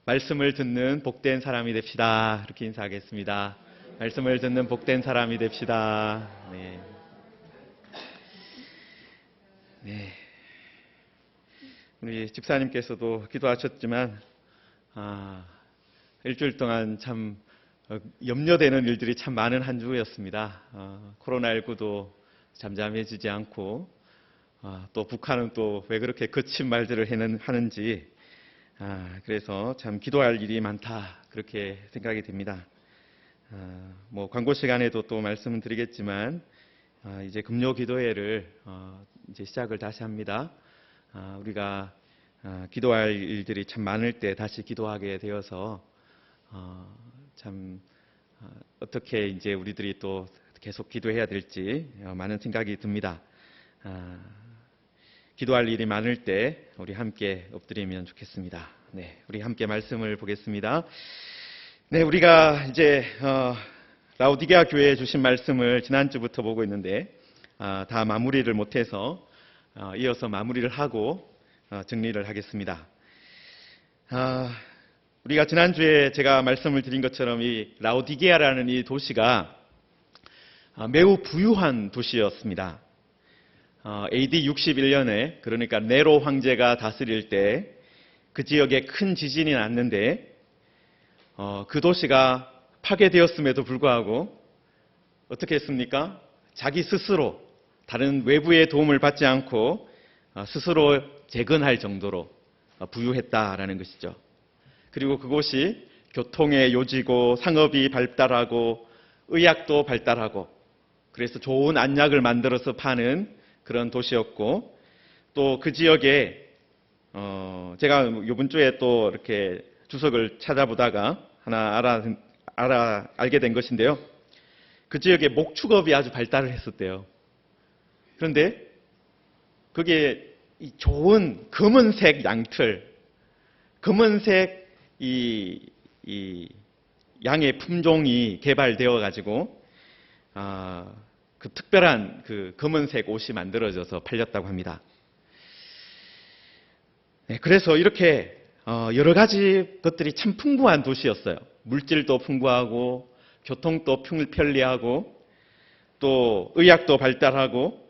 말씀을 듣는 복된 사람이 됩시다. 이렇게 인사하겠습니다. 말씀을 듣는 복된 사람이 됩시다. 네. 네. 우리 집사님께서도 기도하셨지만, 일주일 동안 참 염려되는 일들이 참 많은 한 주였습니다. 코로나19도 잠잠해지지 않고, 또 북한은 또 왜 그렇게 거친 말들을 하는지, 그래서 참 기도할 일이 많다, 그렇게 생각이 됩니다. 광고 시간에도 또 말씀을 드리겠지만, 이제 금요 기도회를 이제 시작을 다시 합니다. 우리가 기도할 일들이 참 많을 때 다시 기도하게 되어서 참 어떻게 이제 우리들이 또 계속 기도해야 될지 많은 생각이 듭니다. 기도할 일이 많을 때 우리 함께 엎드리면 좋겠습니다. 네, 우리 함께 말씀을 보겠습니다. 네, 우리가 이제 라오디게아 교회에 주신 말씀을 지난주부터 보고 있는데 다 마무리를 못해서 이어서 마무리를 하고 정리를 하겠습니다. 우리가 지난주에 제가 말씀을 드린 것처럼 이 라오디게아라는 이 도시가 매우 부유한 도시였습니다. AD 61년에 그러니까 네로 황제가 다스릴 때 그 지역에 큰 지진이 났는데 그 도시가 파괴되었음에도 불구하고 어떻게 했습니까? 자기 스스로 다른 외부의 도움을 받지 않고 스스로 재건할 정도로 부유했다라는 것이죠. 그리고 그곳이 교통의 요지고 상업이 발달하고 의학도 발달하고 그래서 좋은 안약을 만들어서 파는 그런 도시였고, 또 그 지역에 제가 이번 주에 또 이렇게 주석을 찾아보다가 하나 알게 된 것인데요. 그 지역에 목축업이 아주 발달을 했었대요. 그런데 그게 좋은 검은색 양털, 검은색 이 양의 품종이 개발되어 가지고 그 특별한 그 검은색 옷이 만들어져서 팔렸다고 합니다. 네, 그래서 이렇게 여러 가지 것들이 참 풍부한 도시였어요. 물질도 풍부하고 교통도 편리하고 또 의학도 발달하고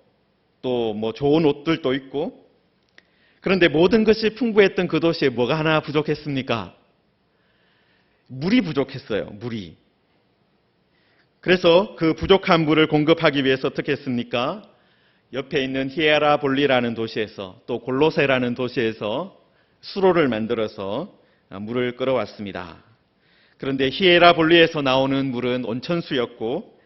또 좋은 옷들도 있고, 그런데 모든 것이 풍부했던 그 도시에 뭐가 하나 부족했습니까? 물이 부족했어요. 물이. 그래서 그 부족한 물을 공급하기 위해서 어떻게 했습니까? 옆에 있는 히에라볼리라는 도시에서 또 골로세라는 도시에서 수로를 만들어서 물을 끌어왔습니다. 그런데 히에라볼리에서 나오는 물은 온천수였고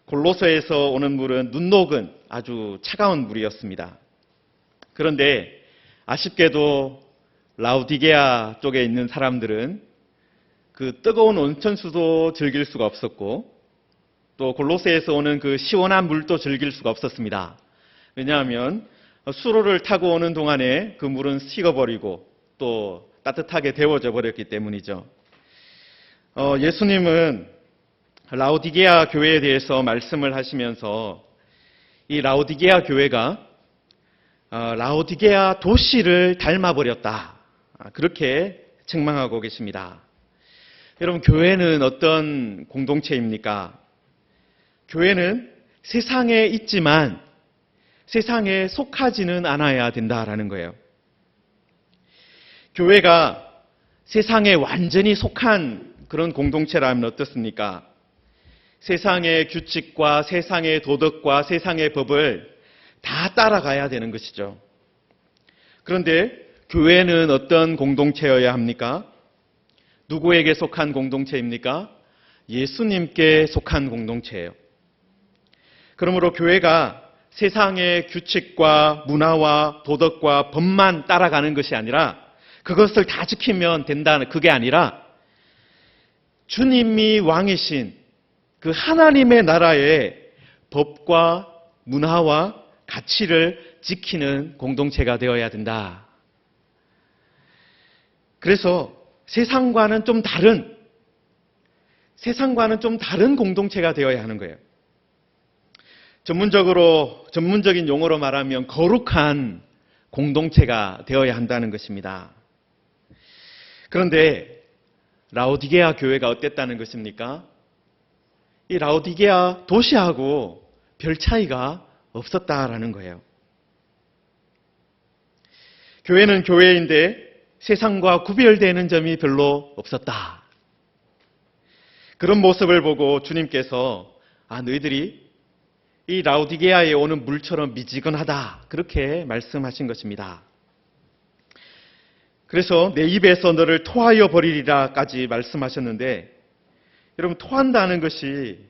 골로세에서 오는 물은 눈 녹은 아주 차가운 물이었습니다. 그런데 아쉽게도 라오디게아 쪽에 있는 사람들은 그 뜨거운 온천수도 즐길 수가 없었고 또 골로새에서 오는 그 시원한 물도 즐길 수가 없었습니다. 왜냐하면 수로를 타고 오는 동안에 그 물은 식어버리고 또 따뜻하게 데워져 버렸기 때문이죠. 예수님은 라오디게아 교회에 대해서 말씀을 하시면서 이 라오디게아 교회가 라오디게아 도시를 닮아버렸다, 그렇게 책망하고 계십니다. 여러분, 교회는 어떤 공동체입니까? 교회는 세상에 있지만 세상에 속하지는 않아야 된다라는 거예요. 교회가 세상에 완전히 속한 그런 공동체라면 어떻습니까? 세상의 규칙과 세상의 도덕과 세상의 법을 다 따라가야 되는 것이죠. 그런데 교회는 어떤 공동체여야 합니까? 누구에게 속한 공동체입니까? 예수님께 속한 공동체예요. 그러므로 교회가 세상의 규칙과 문화와 도덕과 법만 따라가는 것이 아니라 그것을 다 지키면 된다는 그게 아니라 주님이 왕이신 그 하나님의 나라의 법과 문화와 가치를 지키는 공동체가 되어야 된다. 그래서 세상과는 좀 다른 공동체가 되어야 하는 거예요. 전문적인 용어로 말하면 거룩한 공동체가 되어야 한다는 것입니다. 그런데 라오디게아 교회가 어땠다는 것입니까? 이 라오디게아 도시하고 별 차이가 없었다라는 거예요. 교회는 교회인데 세상과 구별되는 점이 별로 없었다. 그런 모습을 보고 주님께서 너희들이 이 라오디게아에 오는 물처럼 미지근하다. 그렇게 말씀하신 것입니다. 그래서 내 입에서 너를 토하여 버리리라까지 말씀하셨는데 여러분 토한다는 것이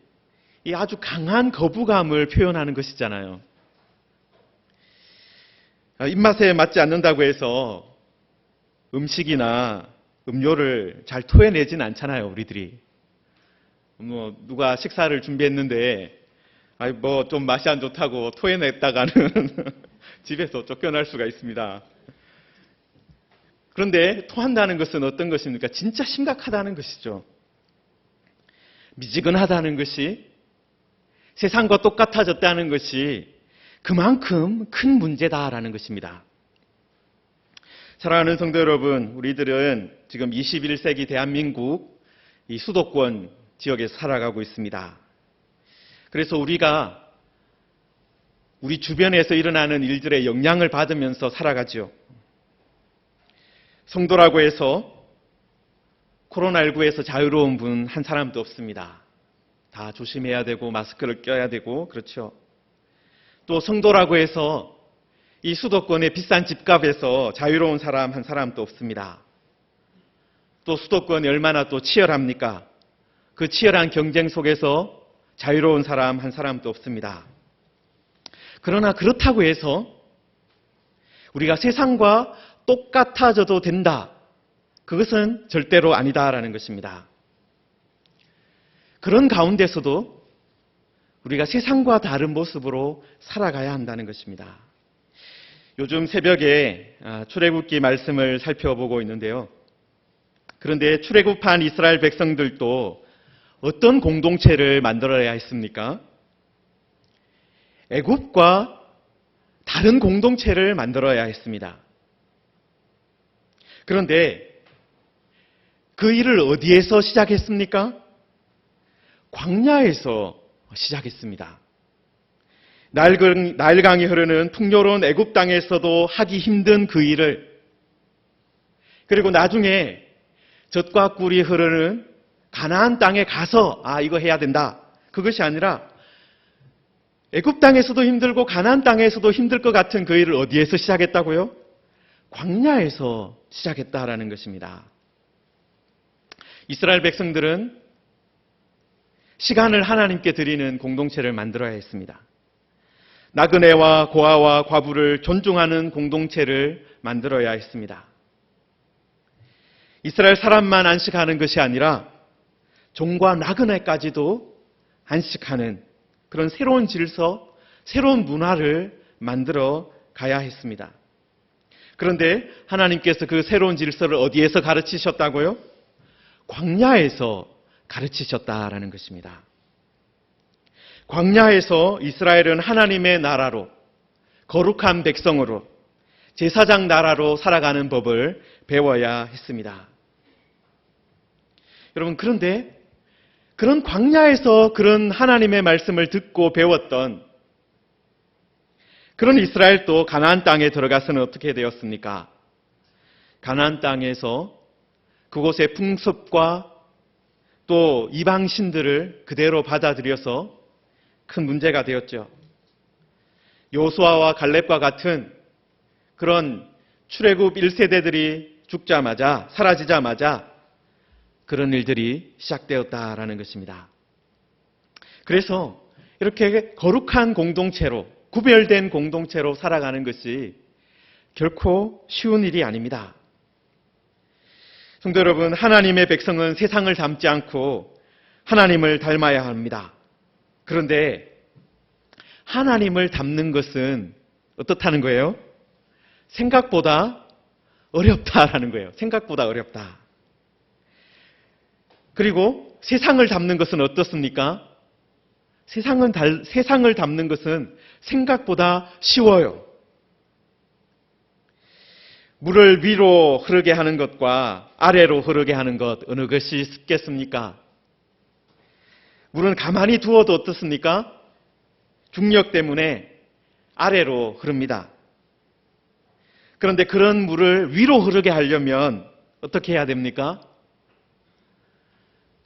이 아주 강한 거부감을 표현하는 것이잖아요. 입맛에 맞지 않는다고 해서 음식이나 음료를 잘 토해내진 않잖아요, 우리들이. 누가 식사를 준비했는데 좀 맛이 안 좋다고 토해냈다가는 집에서 쫓겨날 수가 있습니다. 그런데 토한다는 것은 어떤 것입니까? 진짜 심각하다는 것이죠. 미지근하다는 것이, 세상과 똑같아졌다는 것이 그만큼 큰 문제다라는 것입니다. 사랑하는 성도 여러분, 우리들은 지금 21세기 대한민국 이 수도권 지역에 살아가고 있습니다. 그래서 우리가 우리 주변에서 일어나는 일들의 영향을 받으면서 살아가죠. 성도라고 해서 코로나19에서 자유로운 분 한 사람도 없습니다. 다 조심해야 되고 마스크를 껴야 되고 그렇죠. 또 성도라고 해서 이 수도권의 비싼 집값에서 자유로운 사람 한 사람도 없습니다. 또 수도권이 얼마나 또 치열합니까? 그 치열한 경쟁 속에서 자유로운 사람 한 사람도 없습니다. 그러나 그렇다고 해서 우리가 세상과 똑같아져도 된다. 그것은 절대로 아니다라는 것입니다. 그런 가운데서도 우리가 세상과 다른 모습으로 살아가야 한다는 것입니다. 요즘 새벽에 출애굽기 말씀을 살펴보고 있는데요. 그런데 출애굽한 이스라엘 백성들도 어떤 공동체를 만들어야 했습니까? 애굽과 다른 공동체를 만들어야 했습니다. 그런데 그 일을 어디에서 시작했습니까? 광야에서 시작했습니다. 나일강이 흐르는 풍요로운 애굽 땅에서도 하기 힘든 그 일을, 그리고 나중에 젖과 꿀이 흐르는 가나안 땅에 가서 이거 해야 된다. 그것이 아니라 애굽 땅에서도 힘들고 가나안 땅에서도 힘들 것 같은 그 일을 어디에서 시작했다고요? 광야에서 시작했다라는 것입니다. 이스라엘 백성들은 시간을 하나님께 드리는 공동체를 만들어야 했습니다. 나그네와 고아와 과부를 존중하는 공동체를 만들어야 했습니다. 이스라엘 사람만 안식하는 것이 아니라 종과 나그네까지도 안식하는 그런 새로운 질서, 새로운 문화를 만들어 가야 했습니다. 그런데 하나님께서 그 새로운 질서를 어디에서 가르치셨다고요? 광야에서 가르치셨다라는 것입니다. 광야에서 이스라엘은 하나님의 나라로, 거룩한 백성으로, 제사장 나라로 살아가는 법을 배워야 했습니다. 여러분, 그런데 그런 광야에서 그런 하나님의 말씀을 듣고 배웠던 그런 이스라엘도 가나안 땅에 들어가서는 어떻게 되었습니까? 가나안 땅에서 그곳의 풍습과 또 이방 신들을 그대로 받아들여서 큰 문제가 되었죠. 요수아와 갈렙과 같은 그런 출애굽 1세대들이 죽자마자, 사라지자마자 그런 일들이 시작되었다라는 것입니다. 그래서 이렇게 거룩한 공동체로, 구별된 공동체로 살아가는 것이 결코 쉬운 일이 아닙니다. 성도 여러분, 하나님의 백성은 세상을 닮지 않고 하나님을 닮아야 합니다. 그런데 하나님을 닮는 것은 어떻다는 거예요? 생각보다 어렵다라는 거예요. 생각보다 어렵다. 그리고 세상을 닮는 것은 어떻습니까? 세상을 닮는 것은 생각보다 쉬워요. 물을 위로 흐르게 하는 것과 아래로 흐르게 하는 것 어느 것이 쉽겠습니까? 물은 가만히 두어도 어떻습니까? 중력 때문에 아래로 흐릅니다. 그런데 그런 물을 위로 흐르게 하려면 어떻게 해야 됩니까?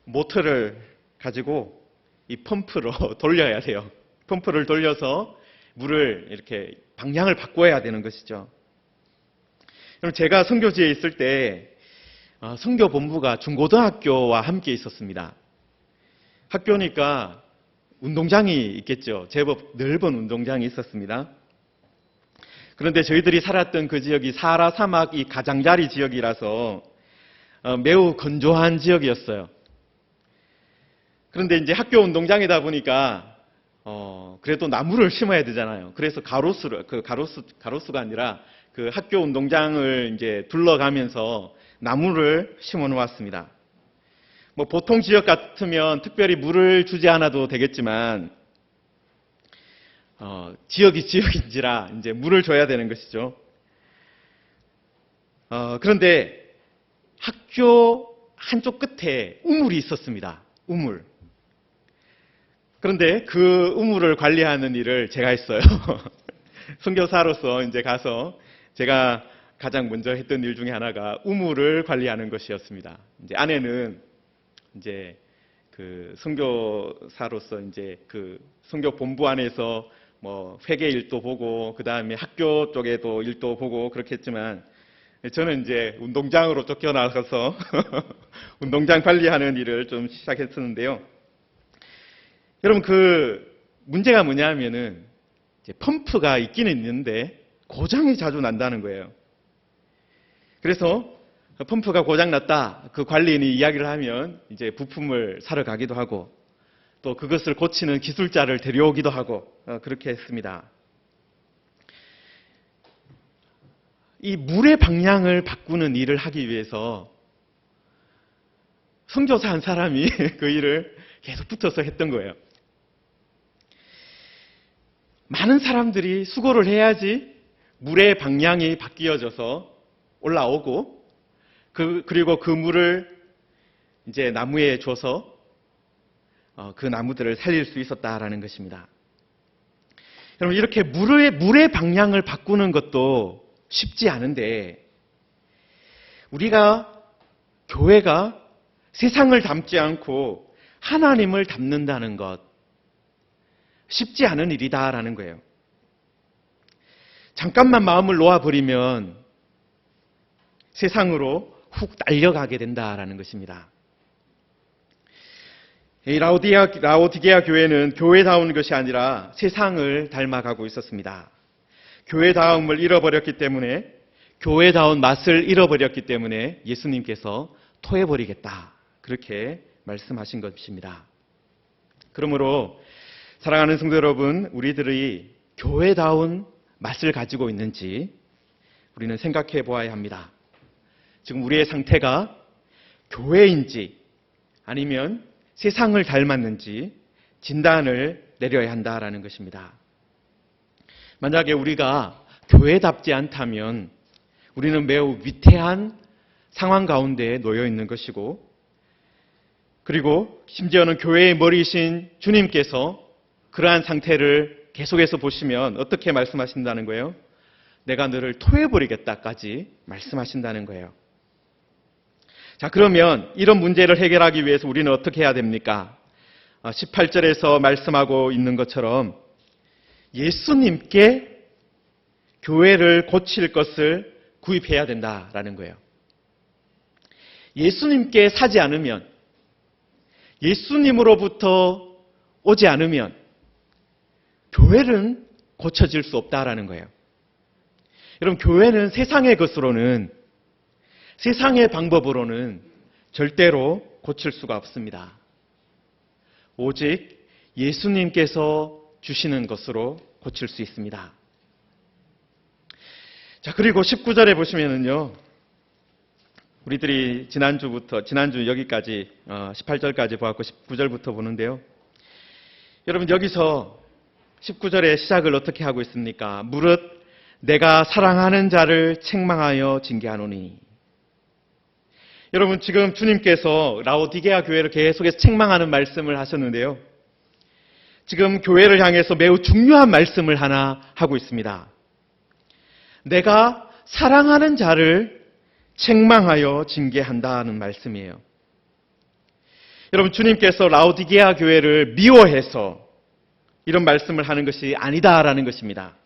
모터를 가지고 이 펌프로 돌려야 돼요. 펌프를 돌려서 물을 이렇게 방향을 바꿔야 되는 것이죠. 그럼 제가 선교지에 있을 때 선교 본부가 중고등학교와 함께 있었습니다. 학교니까 운동장이 있겠죠. 제법 넓은 운동장이 있었습니다. 그런데 저희들이 살았던 그 지역이 사하라 사막 이 가장자리 지역이라서 매우 건조한 지역이었어요. 그런데 이제 학교 운동장이다 보니까 그래도 나무를 심어야 되잖아요. 그래서 가로수가 아니라 그 학교 운동장을 이제 둘러가면서 나무를 심어 놓았습니다. 뭐 보통 지역 같으면 특별히 물을 주지 않아도 되겠지만 지역이 지역인지라 이제 물을 줘야 되는 것이죠. 그런데 학교 한쪽 끝에 우물이 있었습니다. 우물. 그런데 그 우물을 관리하는 일을 제가 했어요. 선교사로서 이제 가서 제가 가장 먼저 했던 일 중에 하나가 우물을 관리하는 것이었습니다. 이제 아내는 이제 그 선교사로서 이제 그 선교 본부 안에서 뭐 회계 일도 보고 그 다음에 학교 쪽에도 일도 보고 그렇게 했지만 저는 이제 운동장으로 쫓겨나가서 운동장 관리하는 일을 좀 시작했었는데요. 여러분 그 문제가 뭐냐면은 이제 펌프가 있기는 있는데 고장이 자주 난다는 거예요. 그래서 펌프가 고장났다. 그 관리인이 이야기를 하면 이제 부품을 사러 가기도 하고 또 그것을 고치는 기술자를 데려오기도 하고 그렇게 했습니다. 이 물의 방향을 바꾸는 일을 하기 위해서 선교사 한 사람이 그 일을 계속 붙어서 했던 거예요. 많은 사람들이 수고를 해야지 물의 방향이 바뀌어져서 올라오고 그리고 그 물을 이제 나무에 줘서 그 나무들을 살릴 수 있었다라는 것입니다. 여러분 이렇게 물의 방향을 바꾸는 것도 쉽지 않은데 우리가 교회가 세상을 닮지 않고 하나님을 닮는다는 것 쉽지 않은 일이다라는 거예요. 잠깐만 마음을 놓아버리면 세상으로 훅 날려가게 된다라는 것입니다. 이 라오디게아 교회는 교회다운 것이 아니라 세상을 닮아가고 있었습니다. 교회다움을 잃어버렸기 때문에 교회다운 맛을 잃어버렸기 때문에 예수님께서 토해버리겠다 그렇게 말씀하신 것입니다. 그러므로 사랑하는 성도 여러분, 우리들이 교회다운 맛을 가지고 있는지 우리는 생각해 보아야 합니다. 지금 우리의 상태가 교회인지 아니면 세상을 닮았는지 진단을 내려야 한다라는 것입니다. 만약에 우리가 교회답지 않다면 우리는 매우 위태한 상황 가운데 놓여 있는 것이고 그리고 심지어는 교회의 머리이신 주님께서 그러한 상태를 계속해서 보시면 어떻게 말씀하신다는 거예요? 내가 너를 토해버리겠다까지 말씀하신다는 거예요. 자, 그러면 이런 문제를 해결하기 위해서 우리는 어떻게 해야 됩니까? 18절에서 말씀하고 있는 것처럼 예수님께 교회를 고칠 것을 구입해야 된다라는 거예요. 예수님께 사지 않으면, 예수님으로부터 오지 않으면 교회는 고쳐질 수 없다라는 거예요. 여러분, 교회는 세상의 것으로는, 세상의 방법으로는 절대로 고칠 수가 없습니다. 오직 예수님께서 주시는 것으로 고칠 수 있습니다. 자, 그리고 19절에 보시면은요, 우리들이 지난주 여기까지 18절까지 보았고 19절부터 보는데요. 여러분, 여기서 19절의 시작을 어떻게 하고 있습니까? 무릇 내가 사랑하는 자를 책망하여 징계하노니. 여러분, 지금 주님께서 라오디게아 교회를 계속해서 책망하는 말씀을 하셨는데요. 지금 교회를 향해서 매우 중요한 말씀을 하나 하고 있습니다. 내가 사랑하는 자를 책망하여 징계한다는 말씀이에요. 여러분, 주님께서 라오디게아 교회를 미워해서 이런 말씀을 하는 것이 아니다라는 것입니다.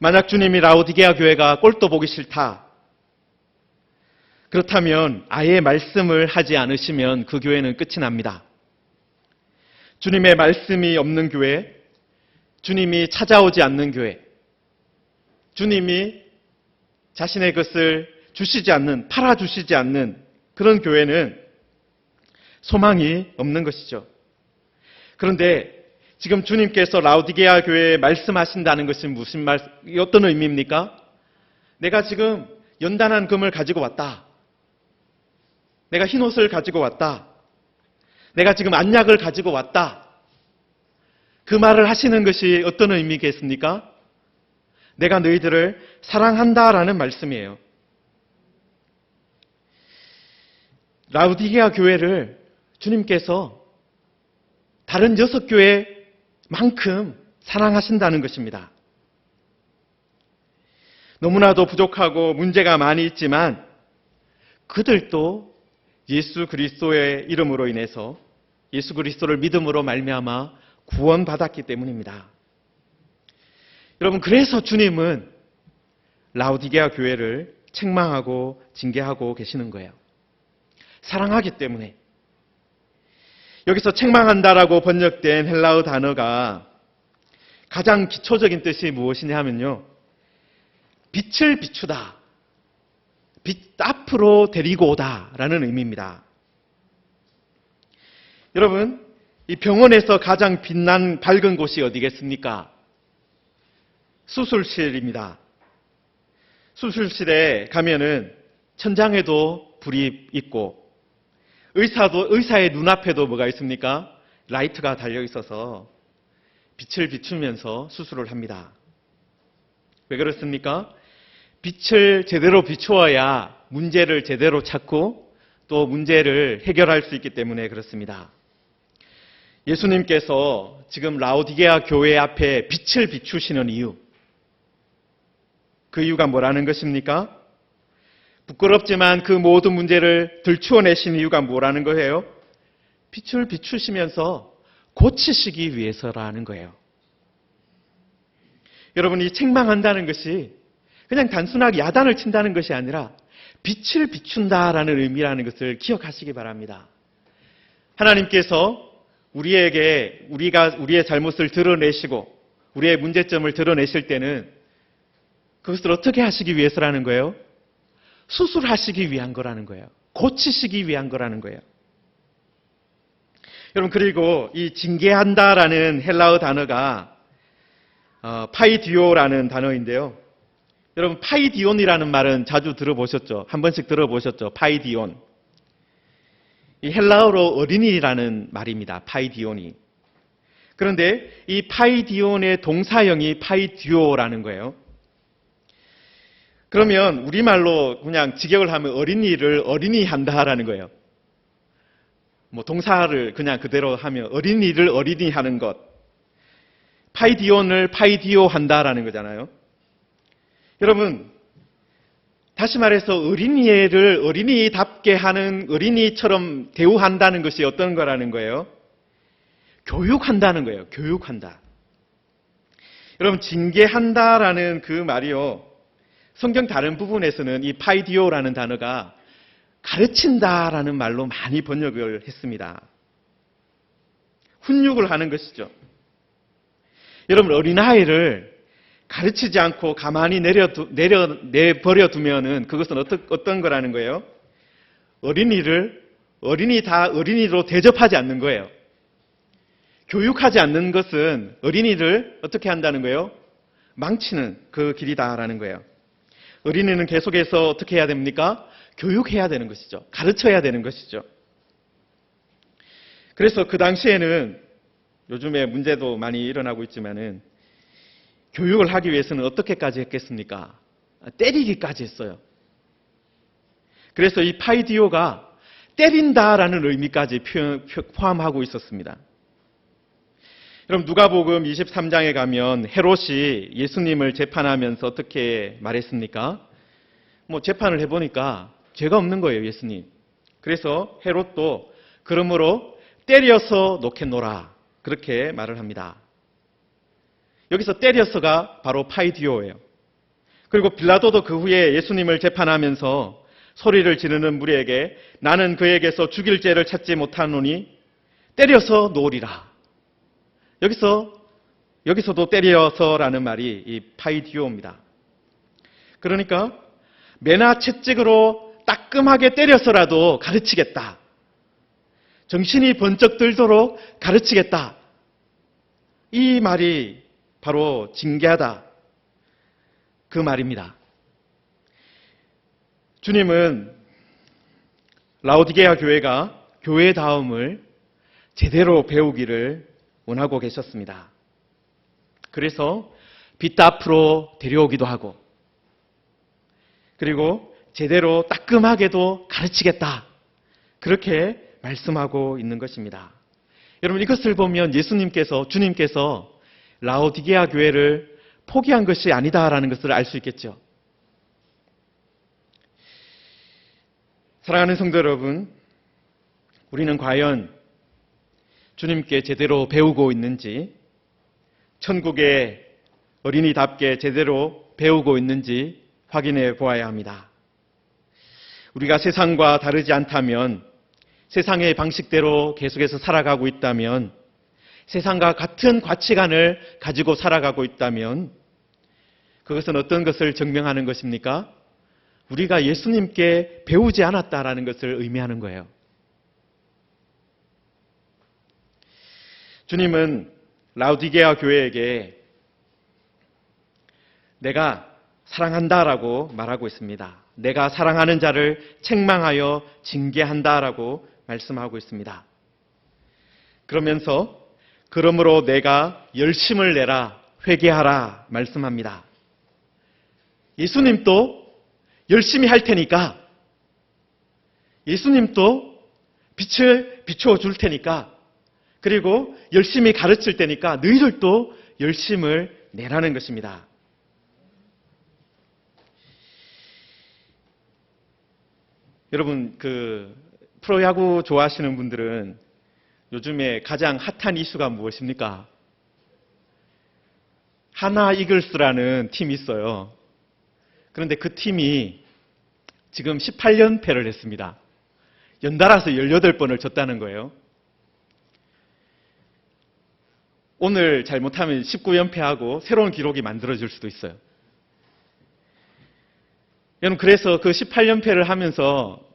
만약 주님이 라오디게아 교회가 꼴도 보기 싫다, 그렇다면 아예 말씀을 하지 않으시면 그 교회는 끝이 납니다. 주님의 말씀이 없는 교회, 주님이 찾아오지 않는 교회, 주님이 자신의 것을 주시지 않는, 팔아주시지 않는 그런 교회는 소망이 없는 것이죠. 그런데 지금 주님께서 라오디게아 교회에 말씀하신다는 것이 어떤 의미입니까? 내가 지금 연단한 금을 가지고 왔다. 내가 흰 옷을 가지고 왔다. 내가 지금 안약을 가지고 왔다. 그 말을 하시는 것이 어떤 의미겠습니까? 내가 너희들을 사랑한다라는 말씀이에요. 라오디게아 교회를 주님께서 다른 6교회만큼 사랑하신다는 것입니다. 너무나도 부족하고 문제가 많이 있지만 그들도 예수 그리스도의 이름으로 인해서 예수 그리스도를 믿음으로 말미암아 구원받았기 때문입니다. 여러분, 그래서 주님은 라오디게아 교회를 책망하고 징계하고 계시는 거예요. 사랑하기 때문에. 여기서 책망한다라고 번역된 헬라어 단어가 가장 기초적인 뜻이 무엇이냐 하면요, 빛을 비추다, 빛 앞으로 데리고 오다라는 의미입니다. 여러분, 이 병원에서 가장 빛난 밝은 곳이 어디겠습니까? 수술실입니다. 수술실에 가면은 천장에도 불이 있고 의사의 눈앞에도 뭐가 있습니까? 라이트가 달려 있어서 빛을 비추면서 수술을 합니다. 왜 그렇습니까? 빛을 제대로 비추어야 문제를 제대로 찾고 또 문제를 해결할 수 있기 때문에 그렇습니다. 예수님께서 지금 라오디게아 교회 앞에 빛을 비추시는 이유, 그 이유가 뭐라는 것입니까? 부끄럽지만 그 모든 문제를 들추어내신 이유가 뭐라는 거예요? 빛을 비추시면서 고치시기 위해서라는 거예요. 여러분, 이 책망한다는 것이 그냥 단순하게 야단을 친다는 것이 아니라 빛을 비춘다라는 의미라는 것을 기억하시기 바랍니다. 하나님께서 우리가 우리의 잘못을 드러내시고 우리의 문제점을 드러내실 때는 그것을 어떻게 하시기 위해서라는 거예요? 수술하시기 위한 거라는 거예요. 고치시기 위한 거라는 거예요. 여러분, 그리고 이 징계한다라는 헬라어 단어가 파이디오라는 단어인데요. 여러분, 파이디온이라는 말은 자주 들어보셨죠? 한 번씩 들어보셨죠? 파이디온. 이 헬라어로 어린이라는 말입니다. 파이디온이. 그런데 이 파이디온의 동사형이 파이디오라는 거예요. 그러면 우리말로 그냥 직역을 하면 어린이를 어린이 한다라는 거예요. 뭐 동사를 그냥 그대로 하면 어린이를 어린이 하는 것. 파이디온을 파이디오 한다라는 거잖아요. 여러분, 다시 말해서 어린이를 어린이답게 하는, 어린이처럼 대우한다는 것이 어떤 거라는 거예요? 교육한다는 거예요. 교육한다. 여러분, 징계한다라는 그 말이요, 성경 다른 부분에서는 이 파이디오라는 단어가 가르친다라는 말로 많이 번역을 했습니다. 훈육을 하는 것이죠. 여러분, 어린아이를 가르치지 않고 가만히 내버려 두면은 그것은 어떤 거라는 거예요? 어린이로 대접하지 않는 거예요. 교육하지 않는 것은 어린이를 어떻게 한다는 거예요? 망치는 그 길이다라는 거예요. 어린이는 계속해서 어떻게 해야 됩니까? 교육해야 되는 것이죠. 가르쳐야 되는 것이죠. 그래서 그 당시에는 요즘에 문제도 많이 일어나고 있지만은 교육을 하기 위해서는 어떻게까지 했겠습니까? 때리기까지 했어요. 그래서 이 파이디오가 때린다라는 의미까지 포함하고 있었습니다. 그럼 누가복음 23장에 가면 헤롯이 예수님을 재판하면서 어떻게 말했습니까? 재판을 해보니까 죄가 없는 거예요, 예수님. 그래서 헤롯도 그러므로 때려서 놓겠노라, 그렇게 말을 합니다. 여기서 때려서가 바로 파이디오예요. 그리고 빌라도도 그 후에 예수님을 재판하면서 소리를 지르는 무리에게 나는 그에게서 죽일 죄를 찾지 못하노니 때려서 놓으리라. 여기서도 때려서라는 말이 이 파이디오입니다. 그러니까 매나 채찍으로 따끔하게 때려서라도 가르치겠다. 정신이 번쩍 들도록 가르치겠다. 이 말이 바로 징계하다, 그 말입니다. 주님은 라오디게아 교회가 교회다움을 제대로 배우기를 원하고 계셨습니다. 그래서 빛 앞으로 데려오기도 하고, 그리고 제대로 따끔하게도 가르치겠다, 그렇게 말씀하고 있는 것입니다. 여러분, 이것을 보면 주님께서 라오디게아 교회를 포기한 것이 아니다라는 것을 알 수 있겠죠. 사랑하는 성도 여러분, 우리는 과연 주님께 제대로 배우고 있는지, 천국의 어린이답게 제대로 배우고 있는지 확인해 보아야 합니다. 우리가 세상과 다르지 않다면, 세상의 방식대로 계속해서 살아가고 있다면, 세상과 같은 가치관을 가지고 살아가고 있다면, 그것은 어떤 것을 증명하는 것입니까? 우리가 예수님께 배우지 않았다라는 것을 의미하는 거예요. 주님은 라오디게아 교회에게 내가 사랑한다라고 말하고 있습니다. 내가 사랑하는 자를 책망하여 징계한다라고 말씀하고 있습니다. 그러면서 그러므로 내가 열심을 내라, 회개하라 말씀합니다. 예수님도 열심히 할 테니까, 예수님도 빛을 비추어 줄 테니까, 그리고 열심히 가르칠 테니까 너희들도 열심을 내라는 것입니다. 여러분, 프로야구 좋아하시는 분들은 요즘에 가장 핫한 이슈가 무엇입니까? 하나 이글스라는 팀이 있어요. 그런데 그 팀이 지금 18연패를 했습니다. 연달아서 18번을 졌다는 거예요. 오늘 잘못하면 19연패하고 새로운 기록이 만들어질 수도 있어요. 여러분, 그래서 그 18연패를 하면서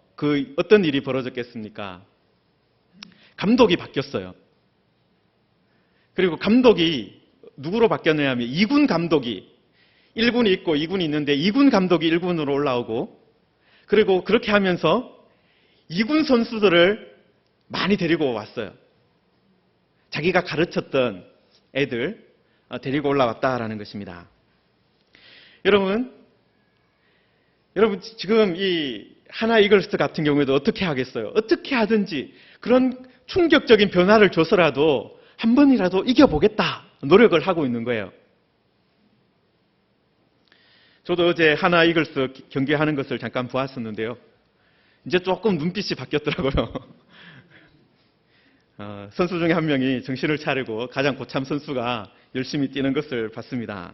어떤 일이 벌어졌겠습니까? 감독이 바뀌었어요. 그리고 감독이 누구로 바뀌었냐면 2군 감독이, 1군이 있고 2군이 있는데 2군 감독이 1군으로 올라오고, 그리고 그렇게 하면서 2군 선수들을 많이 데리고 왔어요. 자기가 가르쳤던 애들 데리고 올라왔다라는 것입니다. 여러분 지금 이 하나 이글스 같은 경우에도 어떻게 하겠어요? 어떻게 하든지 그런 충격적인 변화를 줘서라도 한 번이라도 이겨보겠다 노력을 하고 있는 거예요. 저도 어제 하나 이글스 경기하는 것을 잠깐 보았었는데요. 이제 조금 눈빛이 바뀌었더라고요. 선수 중에 한 명이 정신을 차리고 가장 고참 선수가 열심히 뛰는 것을 봤습니다.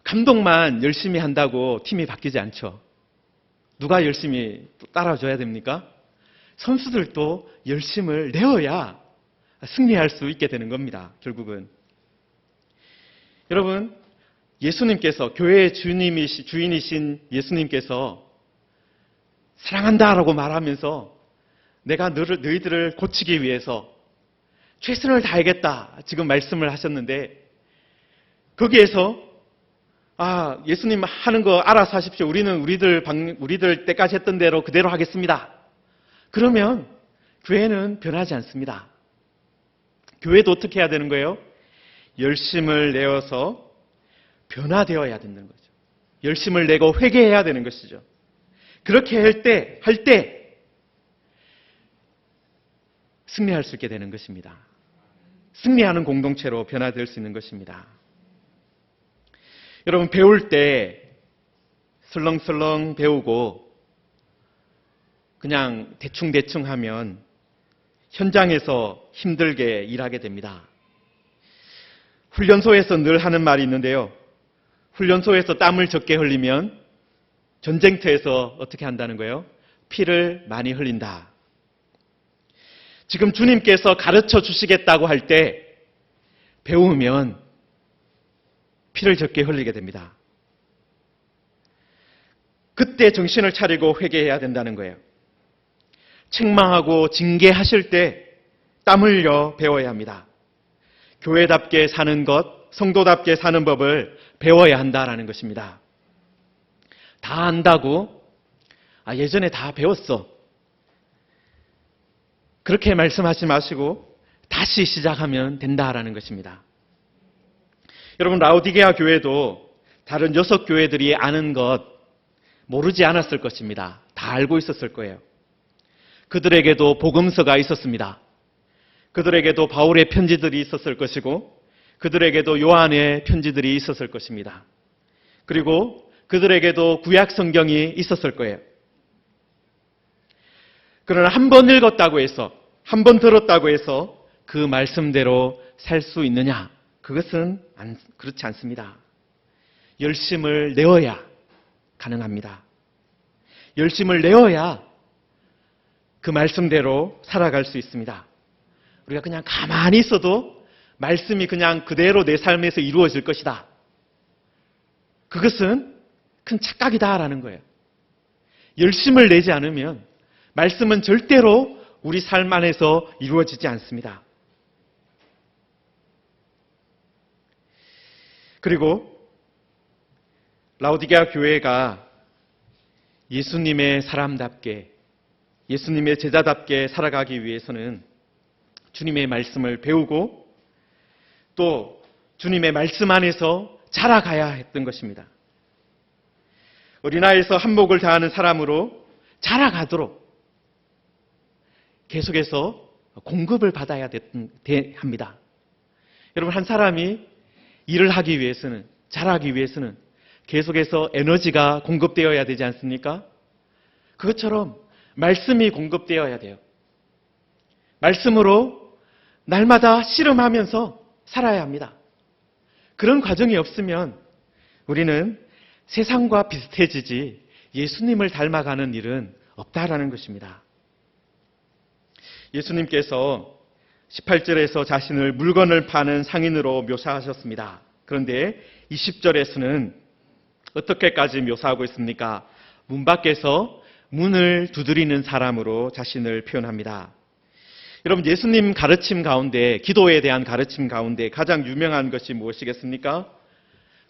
감독만 열심히 한다고 팀이 바뀌지 않죠. 누가 열심히 따라줘야 됩니까? 선수들도 열심을 내어야 승리할 수 있게 되는 겁니다. 결국은. 여러분, 예수님께서, 교회의 주인이신 예수님께서 사랑한다라고 말하면서 내가 너희들을 고치기 위해서 최선을 다하겠다 지금 말씀을 하셨는데, 거기에서 예수님 하는 거 알아서 하십시오. 우리는 우리들 때까지 했던 대로 그대로 하겠습니다. 그러면 교회는 변하지 않습니다. 교회도 어떻게 해야 되는 거예요? 열심을 내어서 변화되어야 되는 거죠. 열심을 내고 회개해야 되는 것이죠. 그렇게 할 때 승리할 수 있게 되는 것입니다. 승리하는 공동체로 변화될 수 있는 것입니다. 여러분, 배울 때 설렁설렁 배우고 그냥 대충대충 하면 현장에서 힘들게 일하게 됩니다. 훈련소에서 늘 하는 말이 있는데요. 훈련소에서 땀을 적게 흘리면 전쟁터에서 어떻게 한다는 거예요? 피를 많이 흘린다. 지금 주님께서 가르쳐 주시겠다고 할 때 배우면 피를 적게 흘리게 됩니다. 그때 정신을 차리고 회개해야 된다는 거예요. 책망하고 징계하실 때 땀 흘려 배워야 합니다. 교회답게 사는 것, 성도답게 사는 법을 배워야 한다라는 것입니다. 다 안다고? 예전에 다 배웠어. 그렇게 말씀하지 마시고 다시 시작하면 된다라는 것입니다. 여러분, 라오디게아 교회도 다른 6교회들이 아는 것 모르지 않았을 것입니다. 다 알고 있었을 거예요. 그들에게도 복음서가 있었습니다. 그들에게도 바울의 편지들이 있었을 것이고 그들에게도 요한의 편지들이 있었을 것입니다. 그리고 그들에게도 구약 성경이 있었을 거예요. 그러나 한 번 읽었다고 해서, 한 번 들었다고 해서 그 말씀대로 살 수 있느냐? 그것은 그렇지 않습니다. 열심을 내어야 가능합니다. 열심을 내어야 그 말씀대로 살아갈 수 있습니다. 우리가 그냥 가만히 있어도 말씀이 그냥 그대로 내 삶에서 이루어질 것이다. 그것은 큰 착각이다라는 거예요. 열심을 내지 않으면 말씀은 절대로 우리 삶 안에서 이루어지지 않습니다. 그리고 라오디게아 교회가 예수님의 사람답게, 예수님의 제자답게 살아가기 위해서는 주님의 말씀을 배우고 또 주님의 말씀 안에서 자라가야 했던 것입니다. 어린아이에서 한몫을 다하는 사람으로 자라가도록 계속해서 공급을 받아야 합니다. 여러분, 한 사람이 일을 하기 위해서는, 자라기 위해서는 계속해서 에너지가 공급되어야 되지 않습니까? 그것처럼 말씀이 공급되어야 돼요. 말씀으로 날마다 씨름하면서 살아야 합니다. 그런 과정이 없으면 우리는 세상과 비슷해지지 예수님을 닮아가는 일은 없다라는 것입니다. 예수님께서 18절에서 자신을 물건을 파는 상인으로 묘사하셨습니다. 그런데 20절에서는 어떻게까지 묘사하고 있습니까? 문 밖에서 문을 두드리는 사람으로 자신을 표현합니다. 여러분, 예수님 가르침 가운데, 기도에 대한 가르침 가운데 가장 유명한 것이 무엇이겠습니까?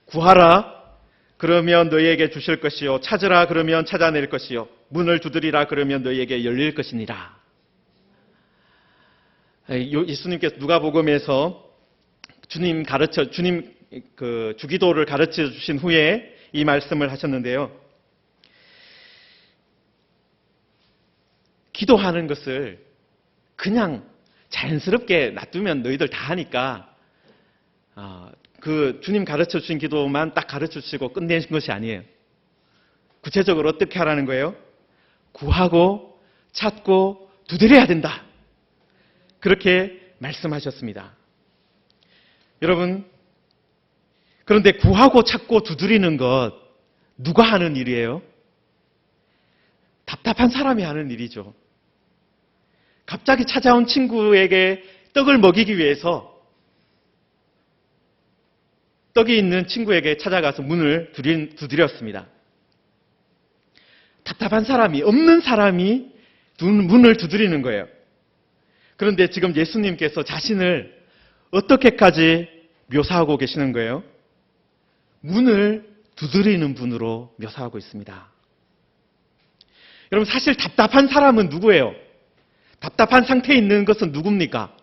구하라, 그러면 너희에게 주실 것이요. 찾으라, 그러면 찾아낼 것이요. 문을 두드리라, 그러면 너희에게 열릴 것이니라. 예수님께서 누가복음에서 주님 주기도를 가르쳐 주신 후에 이 말씀을 하셨는데요. 기도하는 것을 그냥 자연스럽게 놔두면 너희들 다 하니까 그 주님 가르쳐 주신 기도만 딱 가르쳐 주시고 끝내신 것이 아니에요. 구체적으로 어떻게 하라는 거예요? 구하고 찾고 두드려야 된다. 그렇게 말씀하셨습니다. 여러분, 그런데 구하고 찾고 두드리는 것 누가 하는 일이에요? 답답한 사람이 하는 일이죠. 갑자기 찾아온 친구에게 떡을 먹이기 위해서 떡이 있는 친구에게 찾아가서 문을 두드렸습니다. 답답한 사람이, 없는 사람이 문을 두드리는 거예요. 그런데 지금 예수님께서 자신을 어떻게까지 묘사하고 계시는 거예요? 문을 두드리는 분으로 묘사하고 있습니다. 여러분, 사실 답답한 사람은 누구예요? 답답한 상태에 있는 것은 누굽니까?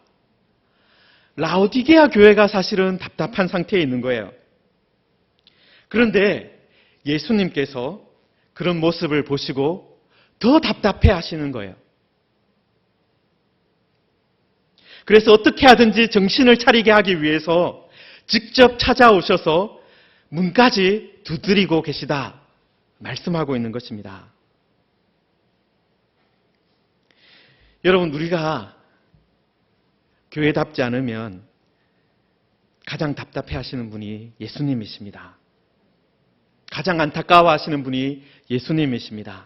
라오디게아 교회가 사실은 답답한 상태에 있는 거예요. 그런데 예수님께서 그런 모습을 보시고 더 답답해 하시는 거예요. 그래서 어떻게 하든지 정신을 차리게 하기 위해서 직접 찾아오셔서 문까지 두드리고 계시다 말씀하고 있는 것입니다. 여러분, 우리가 교회답지 않으면 가장 답답해 하시는 분이 예수님이십니다. 가장 안타까워 하시는 분이 예수님이십니다.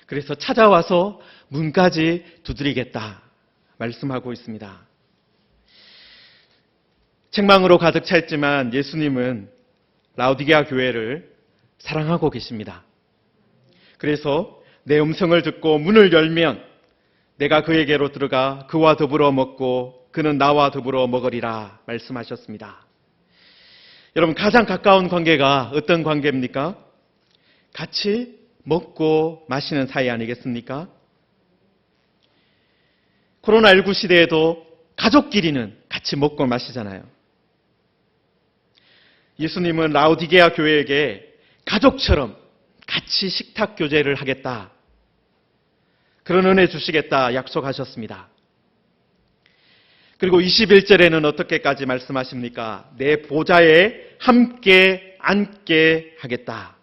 그래서 찾아와서 문까지 두드리겠다 말씀하고 있습니다. 책망으로 가득 차 있지만 예수님은 라오디게아 교회를 사랑하고 계십니다. 그래서 내 음성을 듣고 문을 열면 내가 그에게로 들어가 그와 더불어 먹고 그는 나와 더불어 먹으리라 말씀하셨습니다. 여러분, 가장 가까운 관계가 어떤 관계입니까? 같이 먹고 마시는 사이 아니겠습니까? 코로나19 시대에도 가족끼리는 같이 먹고 마시잖아요. 예수님은 라오디게아 교회에게 가족처럼 같이 식탁 교제를 하겠다, 그런 은혜 주시겠다 약속하셨습니다. 그리고 21절에는 어떻게까지 말씀하십니까? 내 보좌에 함께 앉게 하겠다.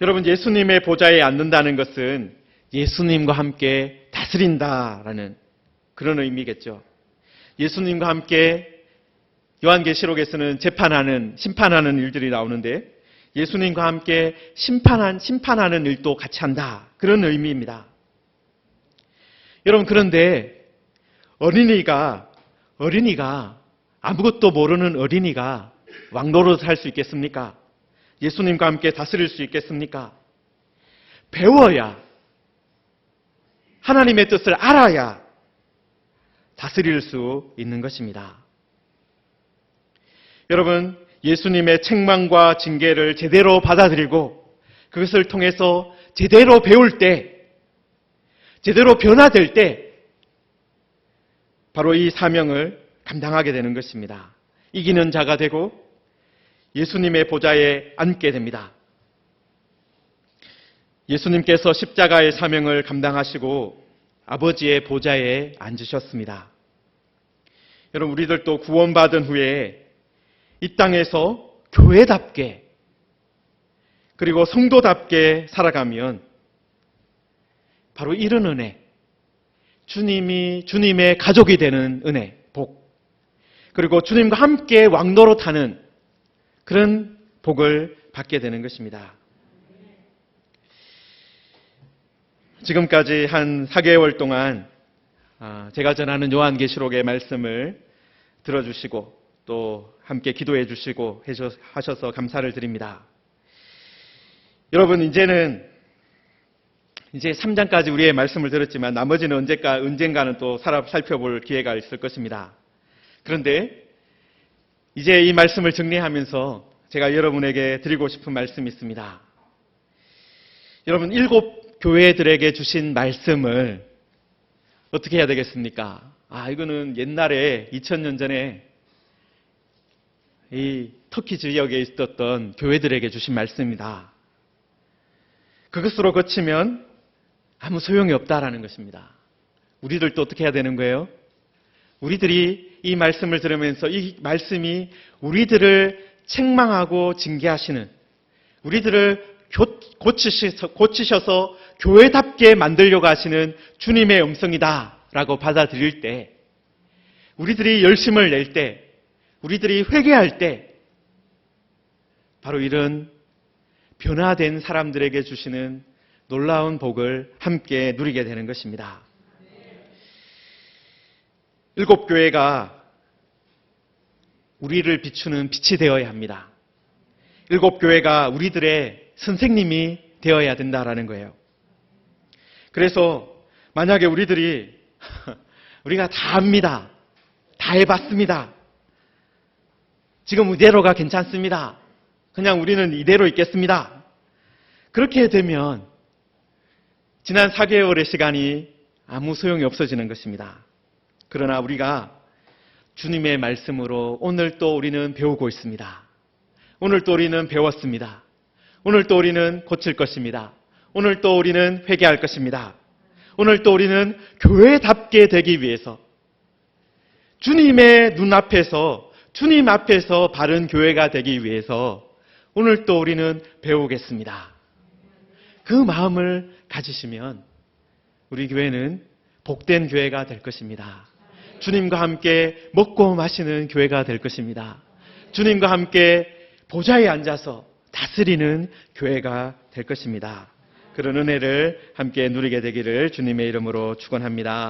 여러분, 예수님의 보좌에 앉는다는 것은 예수님과 함께 다스린다라는 그런 의미겠죠. 예수님과 함께 요한계시록에서는 심판하는 일들이 나오는데 예수님과 함께 심판하는 일도 같이 한다, 그런 의미입니다. 여러분, 그런데 어린이가 아무것도 모르는 어린이가 왕노릇을 할 수 있겠습니까? 예수님과 함께 다스릴 수 있겠습니까? 배워야, 하나님의 뜻을 알아야 다스릴 수 있는 것입니다. 여러분, 예수님의 책망과 징계를 제대로 받아들이고 그것을 통해서 제대로 배울 때, 제대로 변화될 때 바로 이 사명을 감당하게 되는 것입니다. 이기는 자가 되고 예수님의 보좌에 앉게 됩니다. 예수님께서 십자가의 사명을 감당하시고 아버지의 보좌에 앉으셨습니다. 여러분, 우리들도 구원받은 후에 이 땅에서 교회답게 그리고 성도답게 살아가면 바로 이런 은혜, 주님의 가족이 되는 은혜, 복, 그리고 주님과 함께 왕노릇하는 그런 복을 받게 되는 것입니다. 지금까지 한 4개월 동안 제가 전하는 요한계시록의 말씀을 들어주시고 또 함께 기도해 주시고 하셔서 감사를 드립니다. 여러분, 이제 3장까지 우리의 말씀을 들었지만 나머지는 언젠가는 또 살펴볼 기회가 있을 것입니다. 그런데 이제 이 말씀을 정리하면서 제가 여러분에게 드리고 싶은 말씀이 있습니다. 여러분, 7 교회들에게 주신 말씀을 어떻게 해야 되겠습니까? 이거는 옛날에 2000년 전에 이 터키 지역에 있었던 교회들에게 주신 말씀입니다. 그것으로 거치면 아무 소용이 없다라는 것입니다. 우리들도 어떻게 해야 되는 거예요? 우리들이 이 말씀을 들으면서 이 말씀이 우리들을 책망하고 징계하시는, 우리들을 고치셔서 교회답게 만들려고 하시는 주님의 음성이다라고 받아들일 때, 우리들이 열심을 낼 때, 우리들이 회개할 때 바로 이런 변화된 사람들에게 주시는 놀라운 복을 함께 누리게 되는 것입니다. 7 교회가 우리를 비추는 빛이 되어야 합니다. 7 교회가 우리들의 선생님이 되어야 된다라는 거예요. 그래서 만약에 우리가 다 합니다, 다 해봤습니다, 지금 이대로가 괜찮습니다, 그냥 우리는 이대로 있겠습니다, 그렇게 되면 지난 4개월의 시간이 아무 소용이 없어지는 것입니다. 그러나 우리가 주님의 말씀으로 오늘 또 우리는 배우고 있습니다. 오늘 또 우리는 배웠습니다. 오늘 또 우리는 고칠 것입니다. 오늘 또 우리는 회개할 것입니다. 오늘 또 우리는 교회답게 되기 위해서 주님의 눈앞에서 주님 앞에서 바른 교회가 되기 위해서 오늘 또 우리는 배우겠습니다. 그 마음을 가지시면 우리 교회는 복된 교회가 될 것입니다. 주님과 함께 먹고 마시는 교회가 될 것입니다. 주님과 함께 보좌에 앉아서 다스리는 교회가 될 것입니다. 그런 은혜를 함께 누리게 되기를 주님의 이름으로 축원합니다.